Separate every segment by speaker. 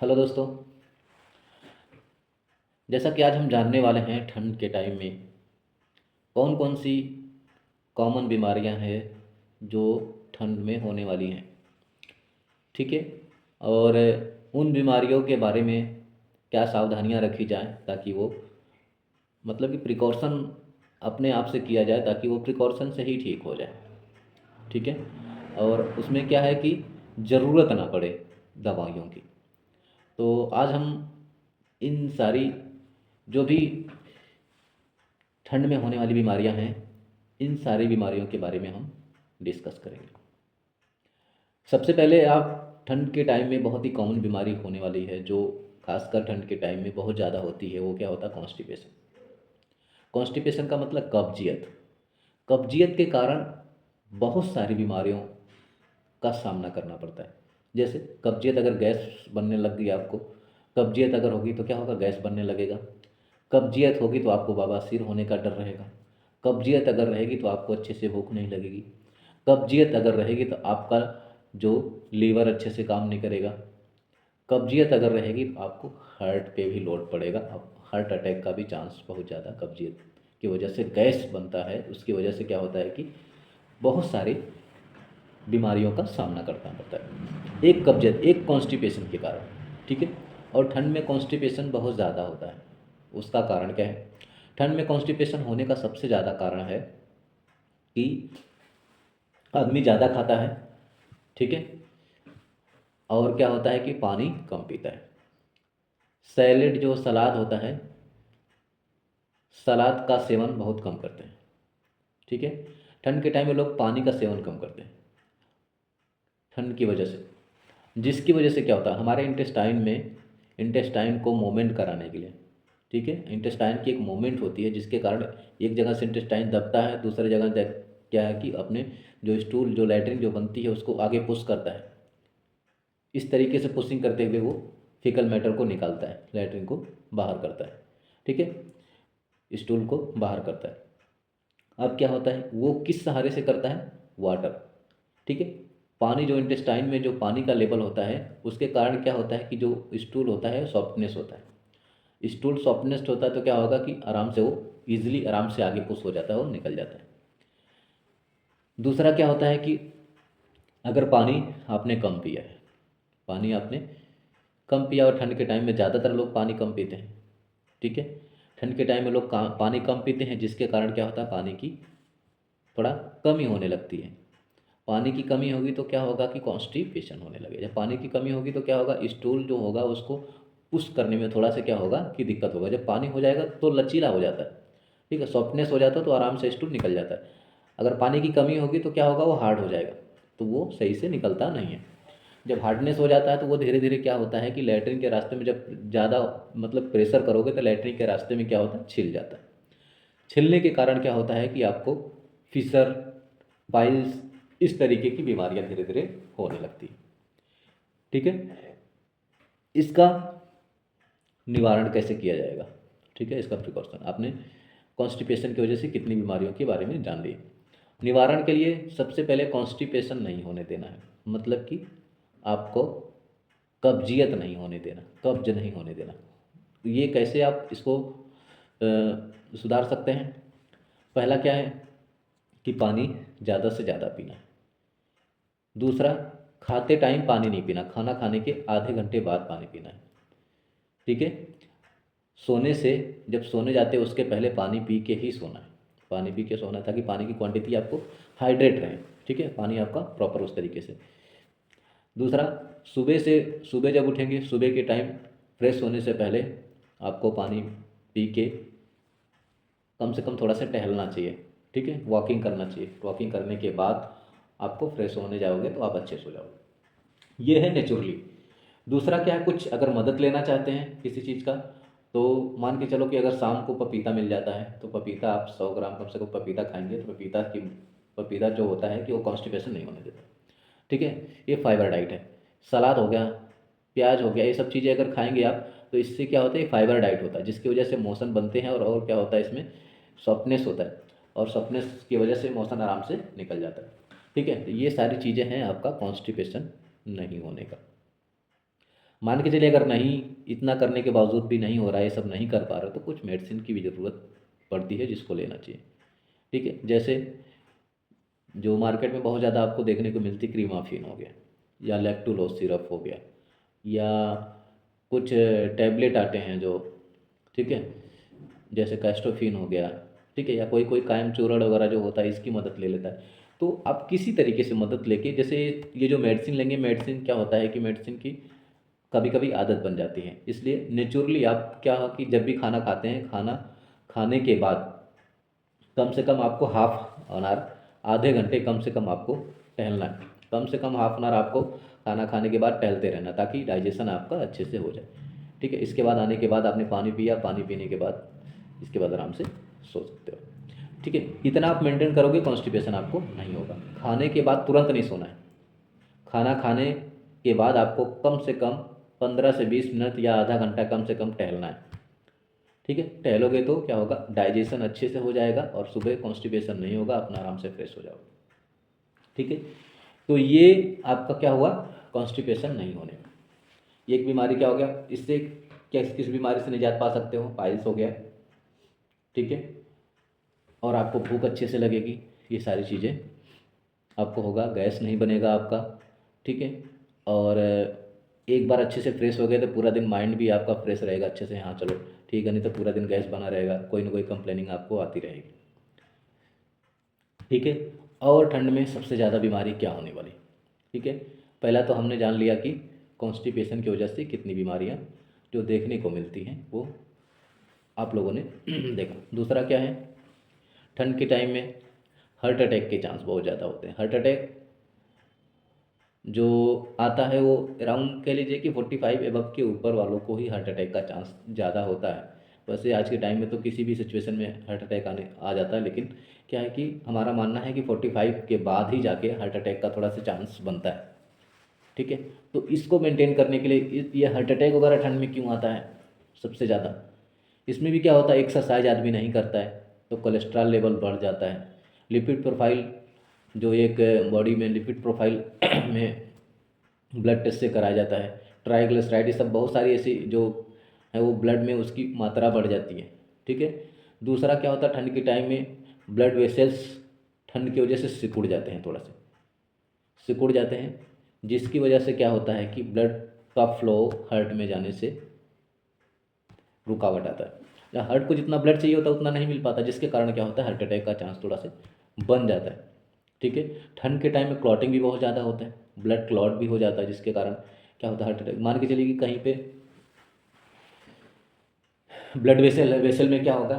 Speaker 1: Hello दोस्तों। जैसा कि आज हम जानने वाले हैं ठंड के टाइम में कौन कौन सी कॉमन बीमारियां हैं जो ठंड में होने वाली हैं। ठीक है। और उन बीमारियों के बारे में क्या सावधानियां रखी जाएं ताकि वो मतलब कि प्रिकॉशन अपने आप से किया जाए ताकि वो प्रिकॉशन से ही ठीक हो जाए। ठीक है। और उसमें क्या है कि ज़रूरत ना पड़े दवाइयों की। तो आज हम इन सारी जो भी ठंड में होने वाली बीमारियां हैं, इन सारी बीमारियों के बारे में हम डिस्कस करेंगे। सबसे पहले आप ठंड के टाइम में बहुत ही कॉमन बीमारी होने वाली है जो खासकर ठंड के टाइम में बहुत ज़्यादा होती है, वो क्या होता है? कॉन्स्टिपेशन। कॉन्स्टिपेशन का मतलब कब्जियत। कब्जियत के कारण बहुत सारी बीमारियों का सामना करना पड़ता है। जैसे कब्जियत अगर गैस बनने लग गई आपको, कब्जियत अगर होगी तो क्या होगा? गैस बनने लगेगा। कब्जियत होगी तो आपको बवासीर होने का डर रहेगा। कब्जियत अगर रहेगी तो आपको अच्छे से भूख नहीं लगेगी। कब्जियत अगर रहेगी तो आपका जो लीवर अच्छे से काम नहीं करेगा। कब्जियत अगर रहेगी तो आपको हार्ट पे भी लोड पड़ेगा। अब हार्ट अटैक का भी चांस बहुत ज़्यादा कब्जियत की वजह से गैस बनता है, उसकी वजह से क्या होता है कि बहुत सारी बीमारियों का सामना करना पड़ता है एक कब्जियत, एक कॉन्स्टिपेशन के कारण। ठीक है। और ठंड में कॉन्स्टिपेशन बहुत ज़्यादा होता है। उसका कारण क्या है? ठंड में कॉन्स्टिपेशन होने का सबसे ज़्यादा कारण है कि आदमी ज़्यादा खाता है। ठीक है। और क्या होता है कि पानी कम पीता है। सैलेड जो सलाद होता है, सलाद का सेवन बहुत कम करते हैं। ठीक है। ठंड के टाइम में लोग पानी का सेवन कम करते हैं ठंड की वजह से, जिसकी वजह से क्या होता है हमारे इंटेस्टाइन में, इंटेस्टाइन को मूवमेंट कराने के लिए। ठीक है। इंटेस्टाइन की एक मूवमेंट होती है जिसके कारण एक जगह से इंटेस्टाइन दबता है, दूसरी जगह क्या है कि अपने जो स्टूल जो लैट्रिन जो बनती है उसको आगे पुश करता है। इस तरीके से पुशिंग करते हुए वो फीकल मैटर को निकालता है, लैट्रिन को बाहर करता है। ठीक है। स्टूल को बाहर करता है। अब क्या होता है, वो किस सहारे से करता है? वाटर। ठीक है। पानी जो इंटेस्टाइन में जो पानी का लेवल होता है उसके कारण क्या होता है कि जो स्टूल होता है सॉफ्टनेस होता है। स्टूल सॉफ्टनेस होता है तो क्या होगा कि आराम से वो इजीली आराम से आगे पुश हो जाता है और निकल जाता है। दूसरा क्या होता है कि अगर पानी आपने कम पिया है, पानी आपने कम पिया, और ठंड के टाइम में ज़्यादातर लोग पानी कम पीते हैं। ठीक है। ठंड के टाइम में लोग पानी कम पीते हैं जिसके कारण क्या होता है पानी की थोड़ा कमी होने लगती है। पानी की कमी होगी तो क्या होगा कि कॉन्स्टिपेशन होने लगेगा। जब पानी की कमी होगी तो क्या होगा, स्टूल जो होगा उसको पुश करने में थोड़ा सा क्या होगा कि दिक्कत होगा। जब पानी हो जाएगा तो लचीला हो जाता है। ठीक है। सॉफ्टनेस हो जाता है तो आराम से स्टूल निकल जाता है। अगर पानी की कमी होगी तो क्या होगा, वो हार्ड हो जाएगा, तो वो सही से निकलता नहीं है। जब हार्डनेस हो जाता है तो वो धीरे धीरे क्या होता है कि लैट्रिन के रास्ते में जब ज़्यादा मतलब प्रेशर करोगे तो लैट्रिन के रास्ते में क्या होता है, छिल जाता है। छिलने के कारण क्या होता है कि आपको फिशर, पाइल्स, इस तरीके की बीमारियां धीरे धीरे होने लगती हैं। ठीक है। इसका निवारण कैसे किया जाएगा? ठीक है। इसका प्रिकॉशन आपने कॉन्स्टिपेशन की वजह से कितनी बीमारियों के बारे में जान लिए। निवारण के लिए सबसे पहले कॉन्स्टिपेशन नहीं होने देना है, मतलब कि आपको कब्जियत नहीं होने देना, कब्ज नहीं होने देना। ये कैसे आप इसको सुधार सकते हैं? पहला क्या है कि पानी ज़्यादा से ज़्यादा पीना है। दूसरा, खाते टाइम पानी नहीं पीना, खाना खाने के आधे घंटे बाद पानी पीना है। ठीक है। सोने से, जब सोने जाते हैं उसके पहले पानी पी के ही सोना है। पानी पी के सोना ताकि पानी की क्वांटिटी आपको हाइड्रेट रहे। ठीक है। पानी आपका प्रॉपर उस तरीके से। दूसरा, सुबह से, सुबह जब उठेंगे सुबह के टाइम फ्रेश होने से पहले आपको पानी पी के कम से कम थोड़ा सा टहलना चाहिए। ठीक है। वॉकिंग करना चाहिए। वॉकिंग करने के बाद आपको फ्रेश होने जाओगे तो आप अच्छे से हो जाओगे। ये है नेचुरली। दूसरा क्या है, कुछ अगर मदद लेना चाहते हैं किसी चीज़ का, तो मान के चलो कि अगर शाम को पपीता मिल जाता है तो पपीता आप 100 ग्राम कम से कम पपीता खाएंगे तो पपीता जो होता है कि वो कॉन्स्टिपेशन नहीं होने देता। ठीक है। ये फाइबर डाइट है। सलाद हो गया, प्याज हो गया, ये सब चीज़ें अगर खाएंगे आप तो इससे क्या होता है, फाइबर डाइट होता है जिसकी वजह से मोशन बनते हैं, और क्या होता है इसमें सॉफ्टनेस होता है, और सॉफ्टनेस की वजह से मोशन आराम से निकल जाता है। ठीक है। तो ये सारी चीज़ें हैं आपका कॉन्स्टिपेशन नहीं होने का। मान के चलिए अगर नहीं, इतना करने के बावजूद भी नहीं हो रहा है, ये सब नहीं कर पा रहे हो, तो कुछ मेडिसिन की भी ज़रूरत पड़ती है जिसको लेना चाहिए। ठीक है, जैसे जो मार्केट में बहुत ज़्यादा आपको देखने को मिलती, क्रीमाफिन हो गया, या लैक्टुलोज सिरप हो गया, या कुछ टैबलेट आते हैं जो, ठीक है, जैसे कैस्टोफिन हो गया, ठीक है, या कोई कोई कायम चूर्ण वगैरह जो होता है इसकी मदद ले लेता है। तो आप किसी तरीके से मदद लेके, जैसे ये जो मेडिसिन लेंगे, मेडिसिन क्या होता है कि मेडिसिन की कभी कभी आदत बन जाती है, इसलिए नेचुरली आप क्या हो कि जब भी खाना खाते हैं, खाना खाने के बाद कम से कम आपको हाफ एन आवर, आधे घंटे कम से कम आपको टहलना है। कम से कम हाफ एन आवर आपको खाना खाने के बाद टहलते रहना, ताकि डाइजेशन आपका अच्छे से हो जाए। ठीक है, इसके बाद आने के बाद आपने पानी पिया, पानी पीने के बाद इसके बाद आराम से सो सकते हो। ठीक है, इतना आप मेंटेन करोगे, कॉन्स्टिपेशन आपको नहीं होगा। खाने के बाद तुरंत नहीं सोना है। खाना खाने के बाद आपको कम से कम 15 से 20 मिनट या आधा घंटा कम से कम टहलना है। ठीक है, टहलोगे तो क्या होगा, डाइजेशन अच्छे से हो जाएगा और सुबह कॉन्स्टिपेशन नहीं होगा, अपना आराम से फ्रेश हो जाओगे। ठीक है, तो ये आपका क्या हुआ, कॉन्स्टिपेशन नहीं होने। ये एक बीमारी क्या हो गया, इससे क्या किस बीमारी से निजात पा सकते हो, पाइल्स हो गया। ठीक है, और आपको भूख अच्छे से लगेगी, ये सारी चीज़ें आपको होगा, गैस नहीं बनेगा आपका। ठीक है, और एक बार अच्छे से फ्रेश हो गए तो पूरा दिन माइंड भी आपका फ्रेश रहेगा अच्छे से, हाँ चलो ठीक है, नहीं तो पूरा दिन गैस बना रहेगा, कोई ना कोई कंप्लेनिंग आपको आती रहेगी। ठीक है, और ठंड में सबसे ज़्यादा बीमारी क्या होने वाली। ठीक है, पहला तो हमने जान लिया कि कॉन्स्टिपेशन की वजह से कितनी बीमारियां जो देखने को मिलती हैं वो आप लोगों ने देखा। दूसरा क्या है, ठंड के टाइम में हार्ट अटैक के चांस बहुत ज़्यादा होते हैं। हार्ट अटैक जो आता है वो अराउंड कह लीजिए कि 45 एबव के ऊपर वालों को ही हार्ट अटैक का चांस ज़्यादा होता है। वैसे आज के टाइम में तो किसी भी सिचुएशन में हार्ट अटैक आने आ जाता है, लेकिन क्या है कि हमारा मानना है कि 45 के बाद ही जाके हार्ट अटैक का थोड़ा सा चांस बनता है। ठीक है, तो इसको मेंटेन करने के लिए ये हार्ट अटैक वगैरह ठंड में क्यों आता है सबसे ज़्यादा, इसमें भी क्या होता है, एक्सरसाइज आदमी नहीं करता है तो कोलेस्ट्रॉल लेवल बढ़ जाता है। लिपिड प्रोफाइल, जो एक बॉडी में लिपिड प्रोफाइल में ब्लड टेस्ट से कराया जाता है, ट्राइग्लिसराइड, सब बहुत सारी ऐसी जो है वो ब्लड में उसकी मात्रा बढ़ जाती है। ठीक है, दूसरा क्या होता है, ठंड के टाइम में ब्लड वेसल्स ठंड की वजह से सिकुड़ जाते हैं, थोड़ा सा सिकुड़ जाते हैं, जिसकी वजह से क्या होता है कि ब्लड का फ्लो हार्ट में जाने से रुकावट आता है, या हार्ट को जितना ब्लड चाहिए होता है उतना नहीं मिल पाता, जिसके कारण क्या होता है, हार्ट अटैक का चांस थोड़ा सा बन जाता है। ठीक है, ठंड के टाइम में क्लॉटिंग भी बहुत ज़्यादा होता है, ब्लड क्लॉट भी हो जाता है, जिसके कारण क्या होता है, हार्ट अटैक। मान के चलिए कि कहीं पे ब्लड वेसल वेसल में क्या होगा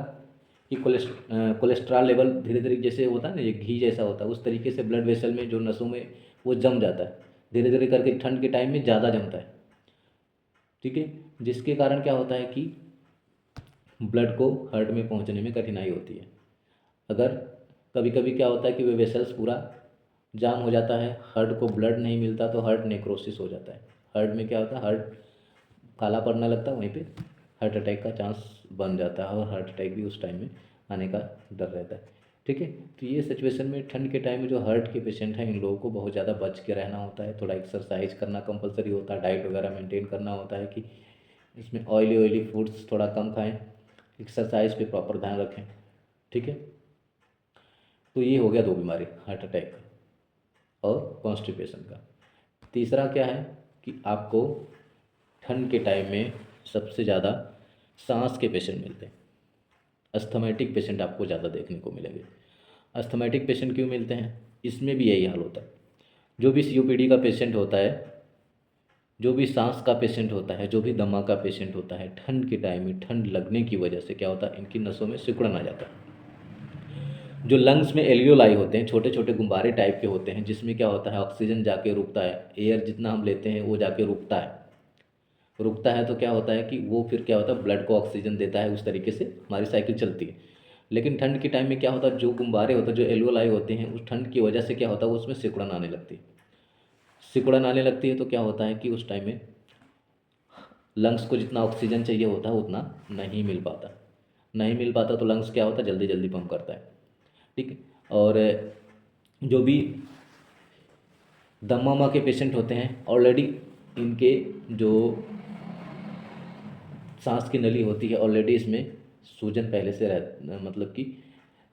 Speaker 1: कि कोलेस्ट्रॉल लेवल धीरे धीरे, जैसे होता है ना, ये घी जैसा होता है, उस तरीके से ब्लड वेसल में जो नसों में वो जम जाता है, धीरे धीरे करके ठंड के टाइम में ज़्यादा जमता है। ठीक है, जिसके कारण क्या होता है कि ब्लड को हार्ट में पहुंचने में कठिनाई होती है। अगर कभी कभी क्या होता है कि वे वेसल्स पूरा जाम हो जाता है, हार्ट को ब्लड नहीं मिलता तो हार्ट नेक्रोसिस हो जाता है। हार्ट में क्या होता है, हार्ट काला पड़ने लगता है, वहीं पे हार्ट अटैक का चांस बन जाता है, और हार्ट अटैक भी उस टाइम में आने का डर रहता है। ठीक है, तो ये सिचुएशन में ठंड के टाइम में जो हार्ट के पेशेंट हैं, इन लोगों को बहुत ज़्यादा बच के रहना होता है, थोड़ा एक्सरसाइज करना कंपलसरी होता है, डाइट वगैरह मेंटेन करना होता है कि इसमें ऑयली ऑयली फूड्स थोड़ा कम खाएं, एक्सरसाइज पे प्रॉपर ध्यान रखें। ठीक है, तो ये हो गया दो बीमारी, हार्ट अटैक और कॉन्स्टिपेशन का। तीसरा क्या है कि आपको ठंड के टाइम में सबसे ज़्यादा सांस के पेशेंट मिलते हैं, अस्थमैटिक पेशेंट आपको ज़्यादा देखने को मिलेंगे। अस्थमैटिक पेशेंट क्यों मिलते हैं, इसमें भी यही हाल होता है। जो भी सीओपीडी का पेशेंट होता है, जो भी सांस का पेशेंट होता है, जो भी दमा का पेशेंट होता है, ठंड के टाइम में ठंड लगने की वजह से क्या होता है, इनकी नसों में सिकुड़न आ जाता है। जो लंग्स में एल्वियोलाई होते हैं, छोटे छोटे गुब्बारे टाइप के होते हैं, जिसमें क्या होता है, ऑक्सीजन जाके रुकता है, एयर जितना हम लेते हैं वो जाके रुकता है। रुकता है तो क्या होता है कि वो फिर क्या होता है, ब्लड को ऑक्सीजन देता है, उस तरीके से हमारी साइकिल चलती है। लेकिन ठंड के टाइम में क्या होता है, जो गुब्बारे होते हैं, जो एल्वियोलाई होते हैं, उस ठंड की वजह से क्या होता है, उसमें सिकुड़न आने लगती है। सिकुड़न आने लगती है तो क्या होता है कि उस टाइम में लंग्स को जितना ऑक्सीजन चाहिए होता है उतना नहीं मिल पाता। नहीं मिल पाता तो लंग्स क्या होता है, जल्दी जल्दी पंप करता है। ठीक है, और जो भी दमा वमा के पेशेंट होते हैं, ऑलरेडी इनके जो सांस की नली होती है ऑलरेडी इसमें सूजन पहले से मतलब कि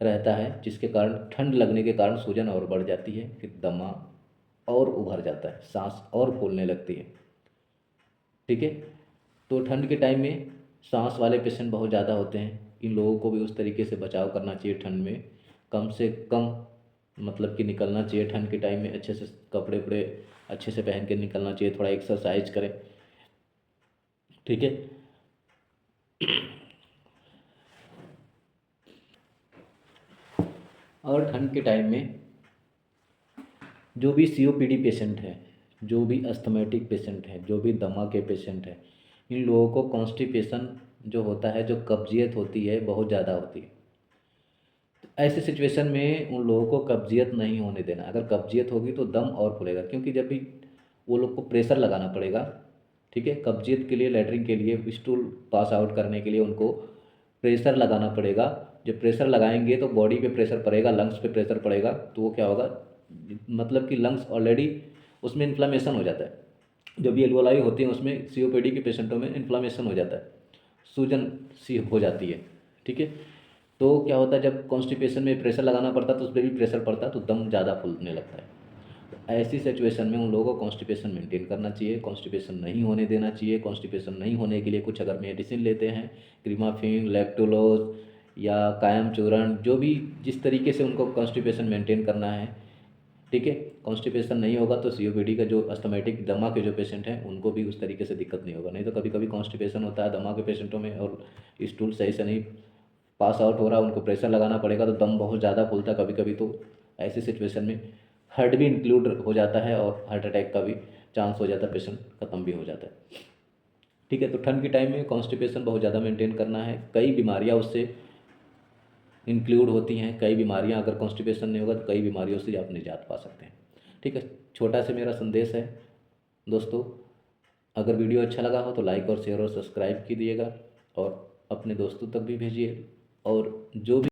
Speaker 1: रहता है, जिसके कारण ठंड लगने के कारण सूजन और बढ़ जाती है, फिर दमा और उभर जाता है, सांस और फूलने लगती है। ठीक है। तो ठंड के टाइम में सांस वाले पेशेंट बहुत ज़्यादा होते हैं, इन लोगों को भी उस तरीके से बचाव करना चाहिए ठंड में, कम से कम मतलब कि निकलना चाहिए ठंड के टाइम में, अच्छे से कपड़े वपड़े अच्छे से पहन के निकलना चाहिए, थोड़ा एक्सरसाइज करें। ठीक है। और ठंड के टाइम में जो भी सीओपीडी पेशेंट है, जो भी अस्थमेटिक पेशेंट है, जो भी दमा के पेशेंट है, इन लोगों को कॉन्स्टिपेशन जो होता है, जो कब्जियत होती है, बहुत ज़्यादा होती है। ऐसे सिचुएशन में उन लोगों को कब्जियत नहीं होने देना। अगर कब्जियत होगी तो दम और फूलेगा, क्योंकि जब भी वो लोग को प्रेशर लगाना पड़ेगा। ठीक है। कब्जियत के लिए, लैट्रिन के लिए, स्टूल पास आउट करने के लिए उनको प्रेशर लगाना पड़ेगा। जब प्रेशर लगाएंगे तो बॉडी पे प्रेशर पड़ेगा, लंग्स पे प्रेशर पड़ेगा, तो वो क्या होगा, मतलब कि लंग्स ऑलरेडी उसमें इन्फ्लामेशन हो जाता है। जो भी एल्वोलाई होती हैं उसमें सीओपीडी के पेशेंटों में इन्फ्लामेशन हो जाता है, सूजन सी हो जाती है। ठीक है। तो क्या होता है, जब कॉन्स्टिपेशन में प्रेशर लगाना पड़ता है तो उस पर भी प्रेशर पड़ता है, तो दम ज़्यादा फूलने लगता है। तो ऐसी सिचुएशन में उन लोगों को कॉन्स्टिपेशन मेंटेन करना चाहिए, कॉन्स्टिपेशन नहीं होने देना चाहिए। कॉन्स्टिपेशन नहीं होने के लिए कुछ अगर मेडिसिन लेते हैं, क्रीमाफिन, लैक्टोलोज या कायम चूर्ण, जो भी जिस तरीके से उनको कॉन्स्टिपेशन मेंटेन करना है। ठीक है। कॉन्स्टिपेशन नहीं होगा तो सीओपीडी का जो अस्थमेटिक दमा के जो पेशेंट हैं उनको भी उस तरीके से दिक्कत नहीं होगा। नहीं तो कभी कभी कॉन्स्टिपेशन होता है दमा के पेशेंटों में और स्टूल सही से नहीं पास आउट हो रहा, उनको प्रेशर लगाना पड़ेगा तो दम बहुत ज़्यादा फूलता है कभी कभी। तो ऐसी सिचुएशन में हार्ट भी इंक्लूड हो जाता है और हार्ट अटैक का भी चांस हो जाता है, पेशेंट ख़त्म भी हो जाता है। ठीक है। तो ठंड के टाइम में कॉन्स्टिपेशन बहुत ज़्यादा मेंटेन करना है, कई बीमारियाँ उससे इंक्लूड होती हैं। कई बीमारियाँ, अगर कॉन्स्टिपेशन नहीं होगा तो कई बीमारियों से आप निजात पा सकते हैं। ठीक है। छोटा सा मेरा संदेश है दोस्तों, अगर वीडियो अच्छा लगा हो तो लाइक और शेयर और सब्सक्राइब कीजिएगा और अपने दोस्तों तक भी भेजिए। और जो भी